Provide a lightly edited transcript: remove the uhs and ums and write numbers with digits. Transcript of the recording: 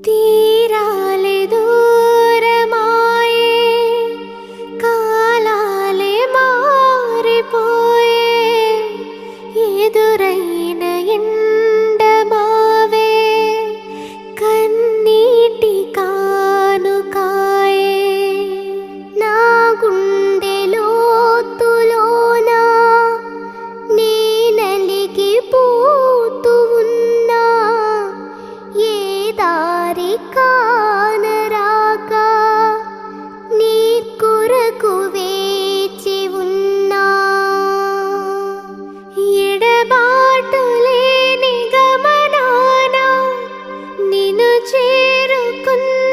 తీరాలే దూరమాయే, కాలాలే మారిపోయే, ఎదురైన ఎండమావే కన్నీటి కానుకాయే. నా గుండె లోతులోన నీ నలిగిపోతూ ఉన్నా, ఏ దారి కానరాక నీ కొరకు వేచి ఉన్నా. ఎడబాటు లేని గమనాన నిన్ను చేరుకున్న